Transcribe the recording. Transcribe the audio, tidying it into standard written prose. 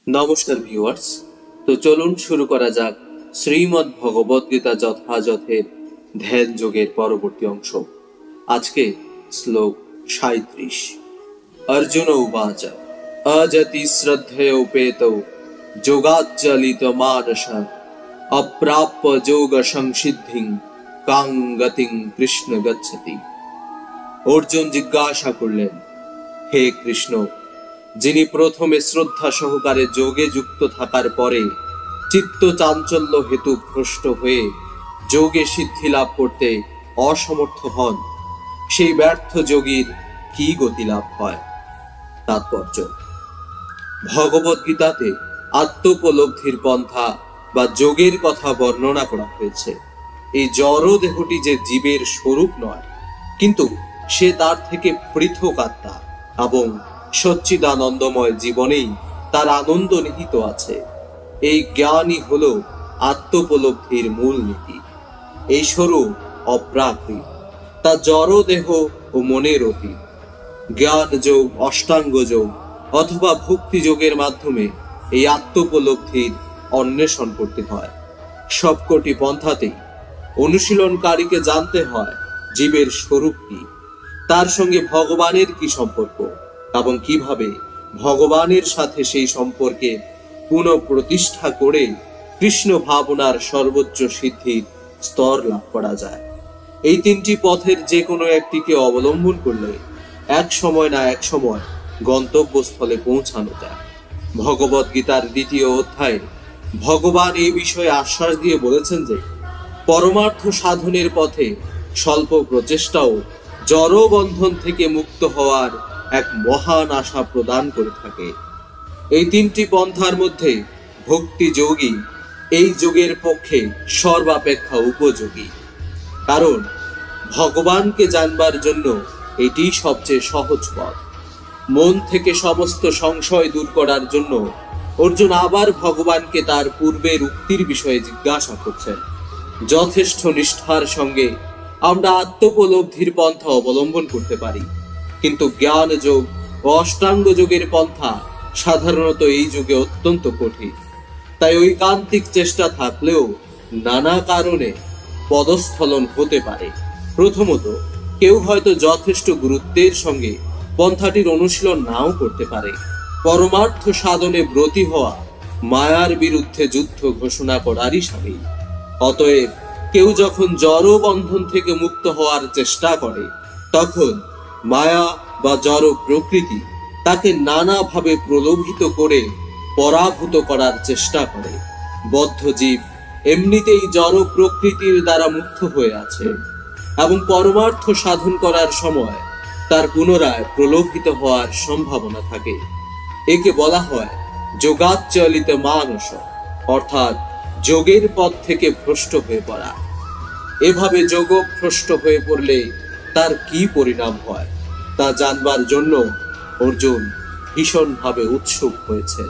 নমস্কার ভিউয়ার্স। তো চলুন শুরু করা যাক শ্রীমদ্ ভগবদ গীতা যথাযথের ধ্যান যোগের পরবর্তী অংশ। আজকে শ্লোক 37। অর্জুন উবাচ অজতি শ্রদ্ধেয়োপেত যোগাজ্জলিত মানস অপ্রাপ্য যোগ সংসিদ্ধিং কাং গতিং কৃষ্ণ গচ্ছতি। অর্জুন জিজ্ঞাসা করলেন, হে কৃষ্ণ, যিনি প্রথমে শ্রদ্ধা সহকারে যোগে যুক্ত থাকার পরে চিত্ত চাঞ্চল্য হেতু ভ্রষ্ট হয়ে যোগে সিদ্ধি লাভ করতে অসমর্থ হন, সেই ব্যর্থ যোগীর কি গতি লাভ হয়? তাৎপর্য: ভগবদ গীতাতে আত্মোপলব্ধির পন্থা বা যোগের কথা বর্ণনা করা হয়েছে। এই জড় দেহটি যে জীবের স্বরূপ নয়, কিন্তু সে তার থেকে পৃথক আত্মা এবং সচ্চিদানন্দময় জীবনেই তার আনন্দ নিহিত আছে। এই জ্ঞানই হল আত্মোপলব্ধির মূল নীতি। এই স্বরূপ অপ্রাকৃত, তা জড় দেহ ও মনের অতীত। জ্ঞান যোগ, অষ্টাঙ্গ যোগ অথবা ভক্তি যোগের মাধ্যমে এই আত্মোপলব্ধির অন্বেষণ করতে হয়। সবকটি পন্থাতেই অনুশীলনকারীকে জানতে হয় জীবের স্বরূপ কি, তার সঙ্গে ভগবানের কি সম্পর্ক এবং কিভাবে ভগবানের সাথে সেই সম্পর্কে পুনঃপ্রতিষ্ঠা করে কৃষ্ণ ভাবনার সর্বোচ্চ সিদ্ধির স্তর লাভ করা যায়। এই তিনটি পথের যে কোনো একটিকে অবলম্বন করলে এক সময় না এক সময় গন্তব্যস্থলে পৌঁছানো যায়। ভগবদ গীতার ২য় অধ্যায়ে ভগবান এই বিষয়ে আশ্বাস দিয়ে বলেছেন যে পরমার্থ সাধনের পথে স্বল্প প্রচেষ্টাও জড় বন্ধন থেকে মুক্ত হওয়ার এক মহান আশা প্রদান করে থাকে। এই তিনটি পন্থার মধ্যে ভক্তি যোগী এই যোগের পক্ষে সর্বাপেক্ষা উপযোগী, কারণ ভগবানকে জানবার জন্য এটি সবচেয়ে সহজ পথ। মন থেকে সমস্ত সংশয় দূর করার জন্য অর্জুন আবার ভগবানকে তার পূর্বের উক্তির বিষয়ে জিজ্ঞাসা করছেন। যথেষ্ট নিষ্ঠার সঙ্গে আমরা আত্মোপলব্ধির পন্থা অবলম্বন করতে পারি, কিন্তু জ্ঞান যোগ ও অষ্টাঙ্গ যোগের পন্থা সাধারণত এই যুগে অত্যন্ত কঠিন। তাই ঐকান্তিক চেষ্টা থাকলেও নানা কারণে পদস্খলন হতে পারে। প্রথমত, কেউ হয়তো যথেষ্ট গুরুত্বের সঙ্গে পন্থাটির অনুশীলন নাও করতে পারে। পরমার্থ সাধনে ব্রতী হওয়া মায়ার বিরুদ্ধে যুদ্ধ ঘোষণা করারই সামিল। অতএব কেউ যখন জড় বন্ধন থেকে মুক্ত হওয়ার চেষ্টা করে, তখন মায়া বা জড় প্রকৃতি তাকে নানাভাবে প্রলোভিত করে পরাভূত করার চেষ্টা করে। বদ্ধ জীব এমনিতেই জড় প্রকৃতির দ্বারা মুক্ত হয়ে আছে এবং পরমার্থ সাধন করার সময় তার পুনরায় প্রলোভিত হওয়ার সম্ভাবনা থাকে। একে বলা হয় যোগাচ্চলিত মানস, অর্থাৎ যোগের পথ থেকে ভ্রষ্ট হয়ে পড়া। এভাবে যোগ ভ্রষ্ট হয়ে পড়লে তার কি পরিণাম হয় তা জানবার জন্য অর্জুন ভীষণভাবে উৎসুক হয়েছেন।